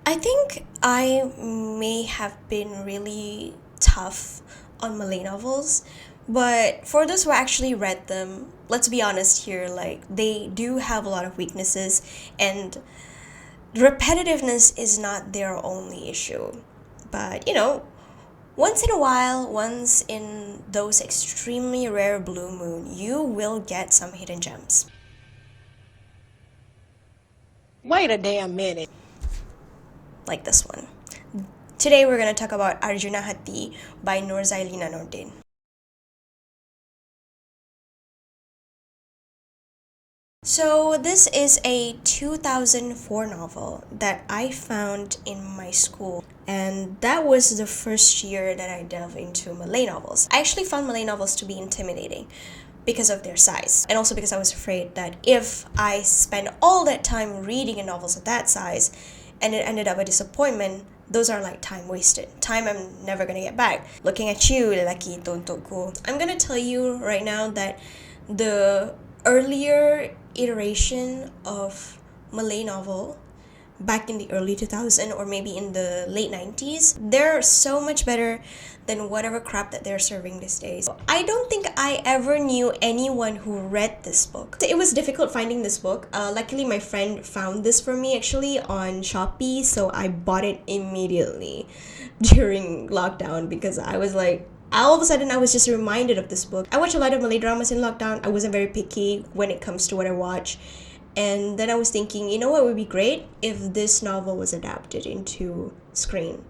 I think I may have been really tough on Malay novels, but for those who actually read them, let's be honest here, like they do have a lot of weaknesses, and repetitiveness is not their only issue. But once in a while, once in those extremely rare blue moon, you will get some hidden gems. Wait a damn minute. Like this one. Today we're going to talk about Arjuna Hati by Norzailina Nordin. So this is a 2004 novel that I found in my school, and that was the first year that I delved into Malay novels. I actually found Malay novels to be intimidating because of their size, and also because I was afraid that if I spend all that time reading in novels of that size and it ended up a disappointment, those are like time wasted. Time I'm never gonna get back. Looking at you, lelaki itu untukku. I'm gonna tell you right now that the earlier iteration of Malay novel back in the early 2000s or maybe in the late 90s, they're so much better than whatever crap that they're serving these days. I don't think I ever knew anyone who read this book. It was difficult finding this book. Luckily, my friend found this for me actually on Shopee, so I bought it immediately during lockdown because I was like, all of a sudden I was just reminded of this book. I watch a lot of Malay dramas in lockdown. I wasn't very picky when it comes to what I watch. And then I was thinking, you know what would be great if this novel was adapted into screen.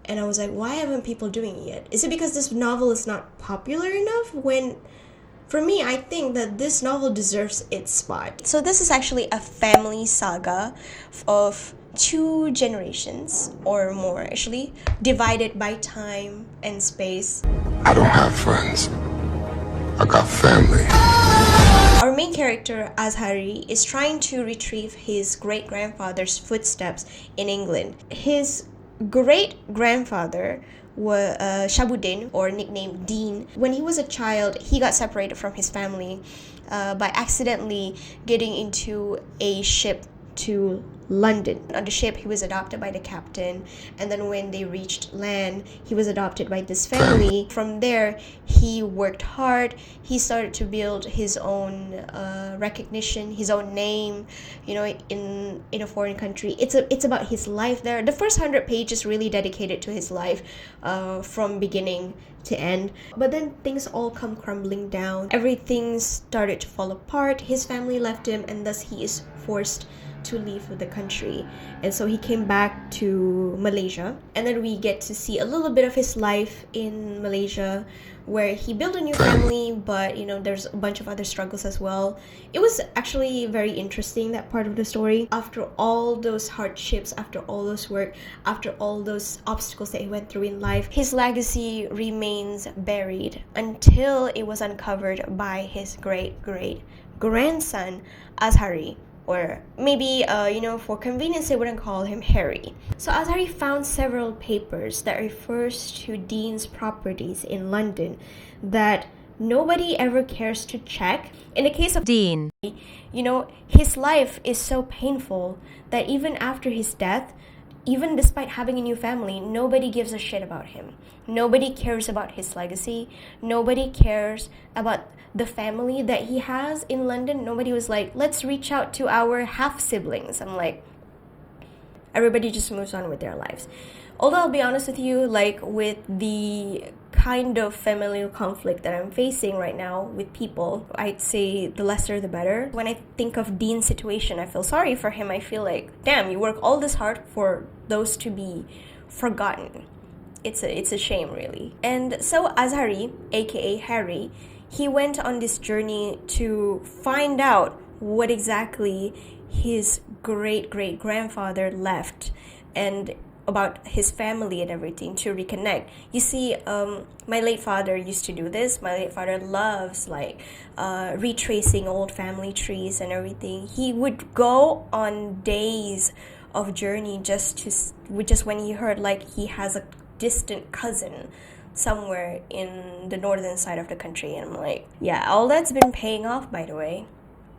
And I was like, why haven't people doing it yet? Is it because this novel is not popular enough? When, for me, I think that this novel deserves its spot. So this is actually a family saga of two generations or more actually, divided by time and space. I don't have friends. I got family. Our main character, Azhari, is trying to retrieve his great-grandfather's footsteps in England. His great-grandfather was Shabuddin, or nicknamed Dean. When he was a child, he got separated from his family by accidentally getting into a ship to London. On the ship, he was adopted by the captain, and then when they reached land, he was adopted by this family. From there, he worked hard. He started to build his own recognition, his own name, in a foreign country. It's about his life there. The first 100 pages really dedicated to his life from beginning to end. But then things all come crumbling down. Everything started to fall apart. His family left him, and thus he is forced to leave the country, and so he came back to Malaysia, and then we get to see a little bit of his life in Malaysia where he built a new family, but there's a bunch of other struggles as well. It was actually very interesting, that part of the story. After all those hardships, after all those work, after all those obstacles that he went through in life, his legacy remains buried until it was uncovered by his great grandson Azhari. Or maybe, for convenience, they wouldn't call him Harry. So Azhari found several papers that refers to Dean's properties in London that nobody ever cares to check. In the case of Dean, his life is so painful that even after his death, even despite having a new family, nobody gives a shit about him. Nobody cares about his legacy. Nobody cares about the family that he has in London. Nobody was like, let's reach out to our half-siblings. I'm like, everybody just moves on with their lives. Although I'll be honest with you, like with the kind of familial conflict that I'm facing right now with people, I'd say the lesser the better. When I think of Dean's situation, I feel sorry for him. I feel like, damn, you work all this hard for those to be forgotten. It's a shame, really. And so Azhari, aka Harry, he went on this journey to find out what exactly his great-grandfather left, and about his family and everything, to reconnect. You see, my late father used to do this. My late father loves retracing old family trees and everything. He would go on days of journey just when he heard he has a distant cousin somewhere in the northern side of the country. And I'm like, yeah, all that's been paying off, by the way.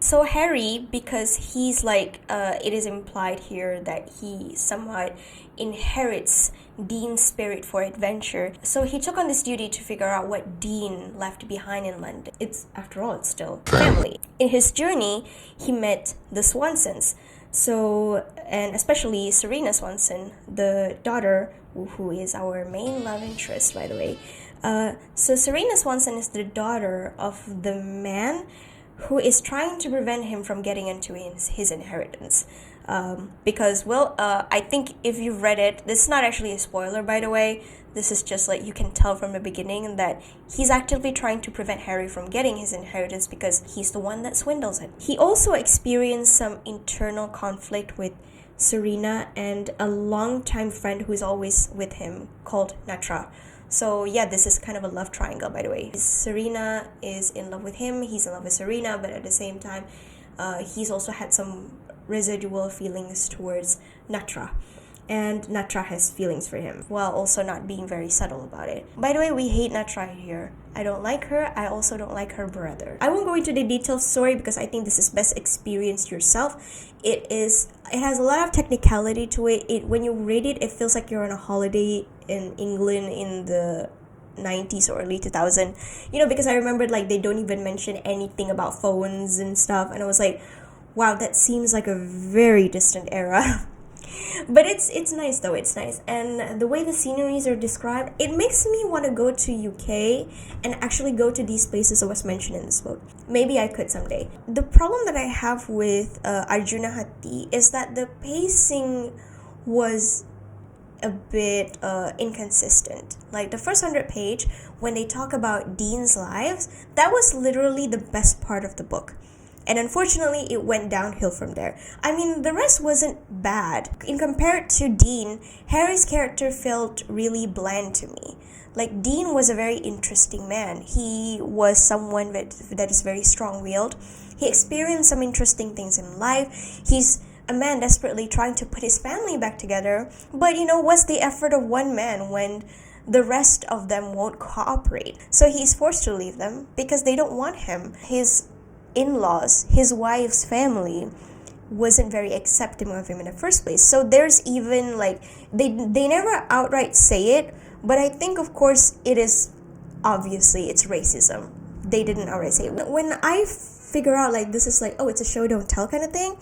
So Harry, because he's like, it is implied here that he somewhat inherits Dean's spirit for adventure. So he took on this duty to figure out what Dean left behind in London. It's, after all, it's still family. In his journey, he met the Swansons. So, and especially Serena Swanson, the daughter, who is our main love interest, by the way. So Serena Swanson is the daughter of the man who is trying to prevent him from getting into his inheritance. Because, well, I think if you've read it, this is not actually a spoiler, by the way. This is just like, you can tell from the beginning that he's actively trying to prevent Harry from getting his inheritance because he's the one that swindles him. He also experienced some internal conflict with Serena and a longtime friend who's always with him called Natra. So yeah, this is kind of a love triangle, by the way. Serena is in love with him, he's in love with Serena, but at the same time, he's also had some residual feelings towards Natra. And Natra has feelings for him, while also not being very subtle about it. By the way, we hate Natra here. I don't like her, I also don't like her brother. I won't go into the detailed story because I think this is best experienced yourself. It has a lot of technicality to it. When you read it, it feels like you're on a holiday in England in the 90s or early 2000s. Because I remembered like they don't even mention anything about phones and stuff, and I was like, wow, that seems like a very distant era. But it's nice though, it's nice. And the way the sceneries are described, it makes me want to go to UK and actually go to these places that was mentioned in this book. Maybe I could someday. The problem that I have with Arjuna Hati is that the pacing was a bit inconsistent. Like the first 100 page, when they talk about Dean's lives, that was literally the best part of the book. And unfortunately, it went downhill from there. I mean, the rest wasn't bad. In compared to Dean, Harry's character felt really bland to me. Like, Dean was a very interesting man. He was someone that is very strong-willed. He experienced some interesting things in life. He's a man desperately trying to put his family back together. But, what's the effort of one man when the rest of them won't cooperate? So he's forced to leave them because they don't want him. His in-laws, his wife's family, wasn't very accepting of him in the first place. So there's even like they never outright say it, but I think of course it is obviously it's racism. They didn't outright say it. When I figure out like this is like, oh, it's a show don't tell kind of thing,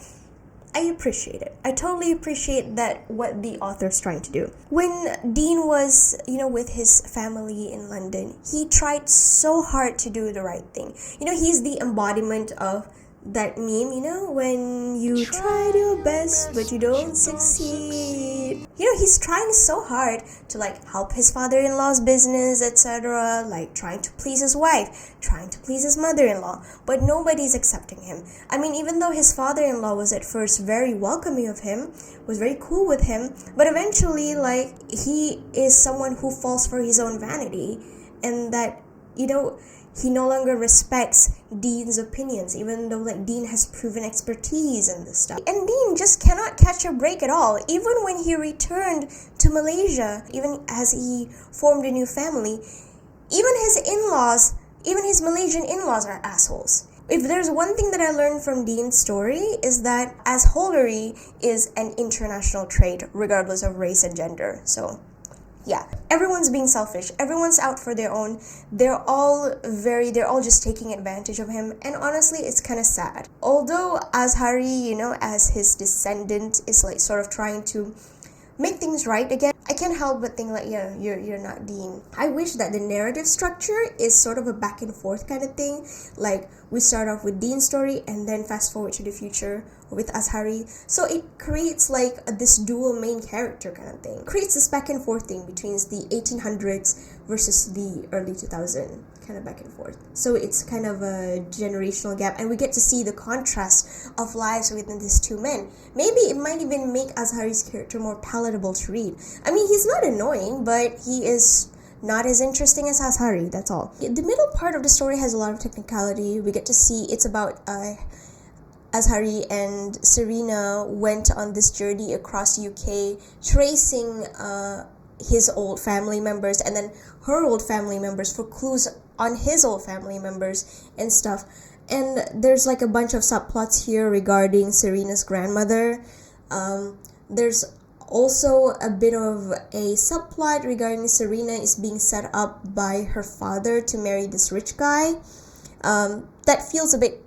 I appreciate it. I totally appreciate that what the author's trying to do. When Dean was, with his family in London, he tried so hard to do the right thing. He's the embodiment of that meme, when you try your best but you don't succeed. He's trying so hard to like help his father-in-law's business, etc., like trying to please his wife, trying to please his mother-in-law, but nobody's accepting him. I mean, even though his father-in-law was at first very welcoming of him, was very cool with him, but eventually like he is someone who falls for his own vanity, and that he no longer respects Dean's opinions, even though like Dean has proven expertise in this stuff. And Dean just cannot catch a break at all. Even when he returned to Malaysia, even as he formed a new family, even his in-laws, even his Malaysian in-laws are assholes. If there's one thing that I learned from Dean's story is that assholery is an international trait regardless of race and gender. So yeah, everyone's being selfish. Everyone's out for their own. They're all just taking advantage of him. And honestly, it's kind of sad. Although Azhari, as his descendant, is like sort of trying to make things right again, I can't help but think like, you're not Dean. I wish that the narrative structure is sort of a back and forth kind of thing. Like, we start off with Dean's story and then fast forward to the future with Azhari. So it creates like this dual main character kind of thing. It creates this back and forth thing between the 1800s versus the early 2000s. Kind of back and forth. So it's kind of a generational gap, and we get to see the contrast of lives within these two men. Maybe it might even make Azhari's character more palatable to read. I mean, he's not annoying, but he is not as interesting as Azhari, that's all. The middle part of the story has a lot of technicality. We get to see it's about Azhari and Serena went on this journey across UK, tracing his old family members and then her old family members for clues on his old family members and stuff. And there's like a bunch of subplots here regarding Serena's grandmother. There's also a bit of a subplot regarding Serena is being set up by her father to marry this rich guy. That feels a bit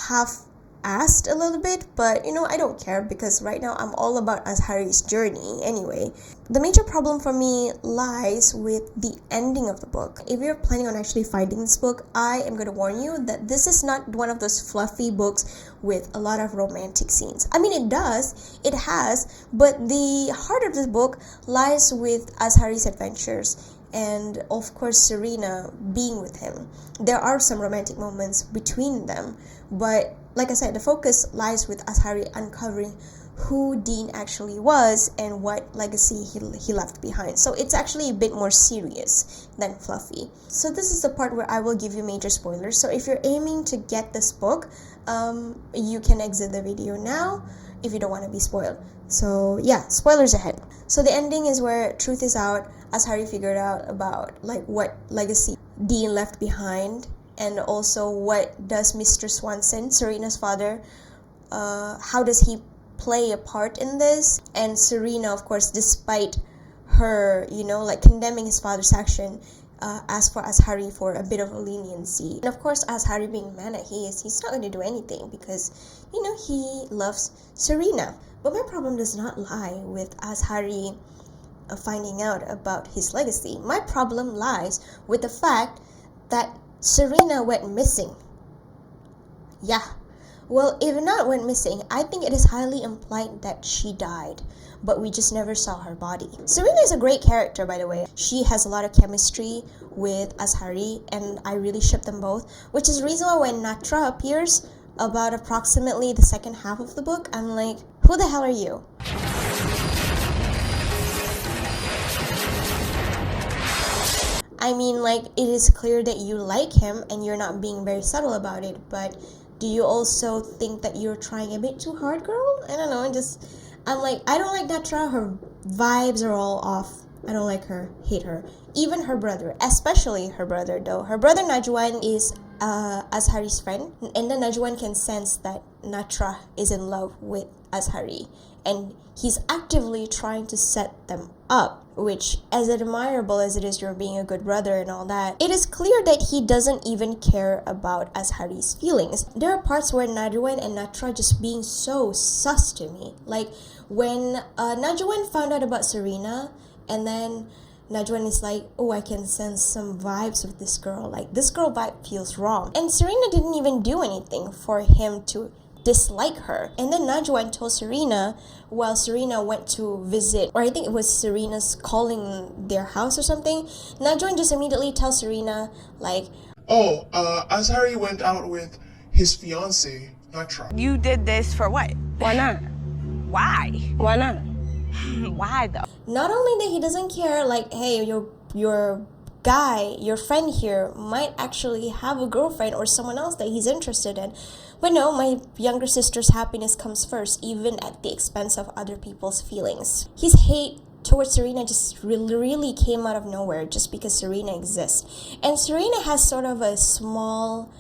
half-assed a little bit, but I don't care because right now I'm all about Azhari's journey anyway. The major problem for me lies with the ending of the book. If you're planning on actually finding this book, I am going to warn you that this is not one of those fluffy books with a lot of romantic scenes. I mean, it has, but the heart of this book lies with Azhari's adventures and of course Serena being with him. There are some romantic moments between them, but like I said, the focus lies with Azhari uncovering who Dean actually was and what legacy he left behind. So it's actually a bit more serious than fluffy. So this is the part where I will give you major spoilers. So if you're aiming to get this book, you can exit the video now if you don't want to be spoiled. So yeah, spoilers ahead. So the ending is where truth is out. Azhari figured out about like what legacy Dean left behind, and also what does Mr. Swanson, Serena's father, how does he play a part in this. And Serena, of course, despite her like condemning his father's action, asked for Azhari for a bit of a leniency. And of course, Azhari being the man that he's not going to do anything because he loves Serena. But my problem does not lie with Azhari finding out about his legacy. My problem lies with the fact that Serena went missing. Yeah. Well, if not went missing, I think it is highly implied that she died, but we just never saw her body. Serena is a great character, by the way. She has a lot of chemistry with Azhari, and I really ship them both, which is the reason why when Natra appears about approximately the second half of the book, I'm like, who the hell are you? I mean, like, it is clear that you like him and you're not being very subtle about it, but do you also think that you're trying a bit too hard, girl? I don't know, I'm like, I don't like Natra. Her vibes are all off. I don't like her, hate her. Even her brother, especially her brother though. Her brother Najwan is Azhari's friend, and then Najwan can sense that Natra is in love with Azhari, and he's actively trying to set them up, which, as admirable as it is you're being a good brother and all that, it is clear that he doesn't even care about Azhari's feelings. There are parts where Najwan and Natra just being so sus to me. Like when Najwan found out about Serena, and then Najwan is like, oh, I can sense some vibes with this girl. Like, this girl vibe feels wrong. And Serena didn't even do anything for him to dislike her. And then Najwan told Serena while Serena went to visit, or I think it was Serena's calling their house or something. Najwan just immediately tells Serena, like, oh, Azhari went out with his fiance, Natra. You did this for what? Why not? Why? Why not? Why though? not only that he doesn't care, like, hey, your guy, your friend here might actually have a girlfriend or someone else that he's interested in. But no, my younger sister's happiness comes first, even at the expense of other people's feelings. His hate towards Serena just really came out of nowhere just because Serena exists. And Serena has sort of a small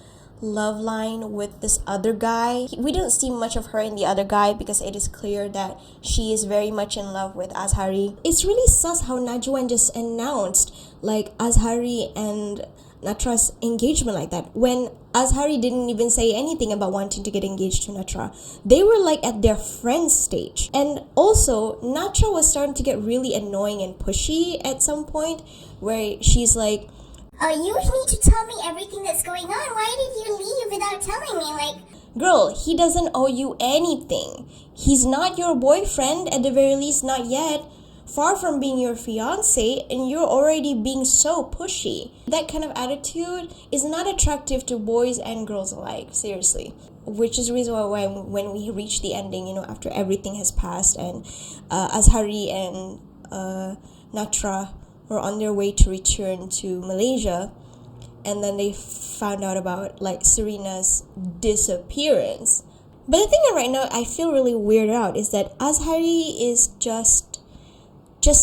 love line with this other guy. We don't see much of her in the other guy because it is clear that she is very much in love with Azhari. It's really sus how Najwan just announced like Azhari and Natra's engagement like that when Azhari didn't even say anything about wanting to get engaged to Natra. They were like at their friend stage. And also Natra was starting to get really annoying and pushy at some point where she's like, you need to tell me everything that's going on. Why did you leave without telling me? Like, girl, he doesn't owe you anything. He's not your boyfriend, at the very least not yet. Far from being your fiance, and you're already being so pushy. That kind of attitude is not attractive to boys and girls alike, seriously. Which is the reason why when we reach the ending, after everything has passed and Azhari and Natra were on their way to return to Malaysia, and then they found out about like Serena's disappearance. But the thing that right now I feel really weirded out is that Azhari is just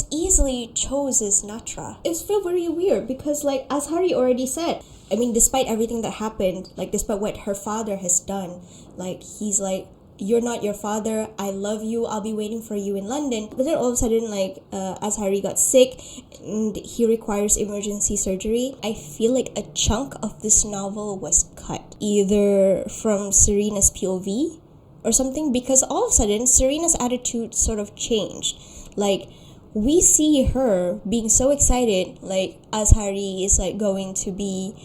easily chooses Natra. It's feel very weird because like Azhari already said, I mean, despite everything that happened, like, despite what her father has done, like, he's like, you're not your father, I love you, I'll be waiting for you in London. But then all of a sudden, like, as Harry got sick and he requires emergency surgery, I feel like a chunk of this novel was cut, either from Serena's POV or something, because all of a sudden Serena's attitude sort of changed. Like, we see her being so excited, like, as Harry is like going to be,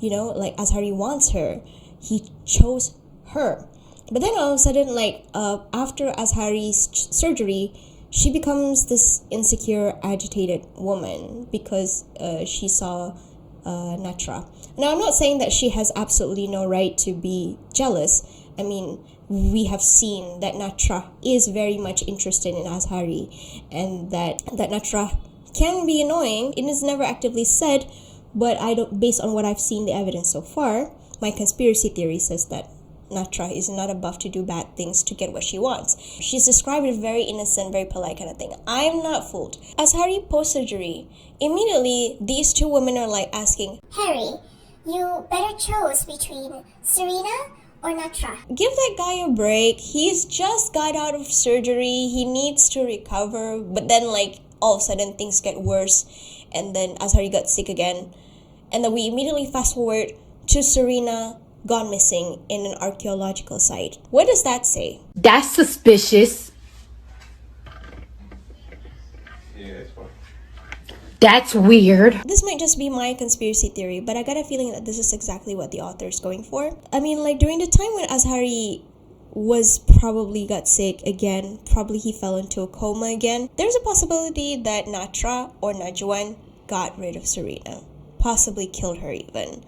you know, like, as Harry wants her, he chose her. But then all of a sudden, like, after as Harry's surgery, she becomes this insecure, agitated woman because she saw Natra. Now, I'm not saying that she has absolutely no right to be jealous. I mean, we have seen that Natra is very much interested in Azhari, and that Natra can be annoying. It is never actively said, but I don't. Based on what I've seen, the evidence so far, my conspiracy theory says that Natra is not above to do bad things to get what she wants. She's described as very innocent, very polite kind of thing. I'm not fooled. As Harry post-surgery, immediately these two women are like asking, Harry, you better choose between Serena or Natra. give that guy a break. He's just got out of surgery. He needs to recover. But then, like, all of a sudden things get worse. And then Azhari got sick again. And then we immediately fast forward to Serena gone missing in an archaeological site. What does that say? That's suspicious. That's weird. This might just be my conspiracy theory, but I got a feeling that this is exactly what the author is going for. I mean, like, during the time when Azhari was probably got sick again, probably he fell into a coma again, there's a possibility that Natra or Najwan got rid of Serena. Possibly killed her even.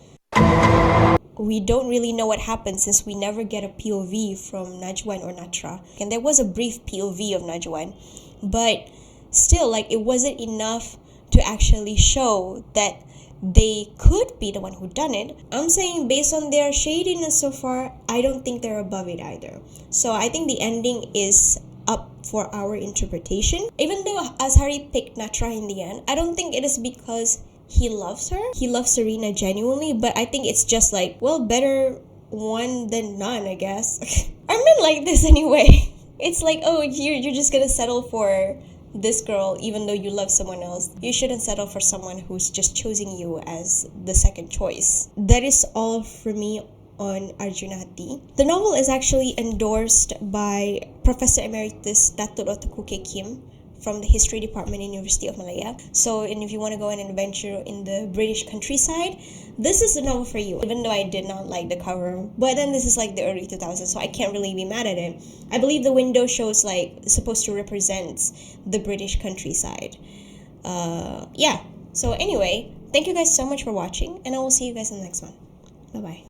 We don't really know what happened since we never get a POV from Najwan or Natra. And there was a brief POV of Najwan, but still, like, it wasn't enough to actually show that they could be the one who done it. I'm saying based on their shadiness so far, I don't think they're above it either. So I think the ending is up for our interpretation. Even though Azhari picked Natra in the end, I don't think it is because he loves her. He loves Serena genuinely, but I think it's just like, well, better one than none, I guess. I mean, like this anyway. It's like, oh, you're just gonna settle for this girl even though you love someone else. You shouldn't settle for someone who's just choosing you as the second choice. That is all for me on Arjuna Hati. The novel is actually endorsed by Professor Emeritus Dato' Dr. Kuke Kim from the History Department in University of Malaya. So, and if you want to go on an adventure in the British countryside, this is the novel for you. Even though I did not like the cover, but then this is like the early 2000s, so I can't really be mad at it. I believe the window shows like supposed to represent the British countryside. Yeah. So anyway, thank you guys so much for watching, and I will see you guys in the next one. Bye bye.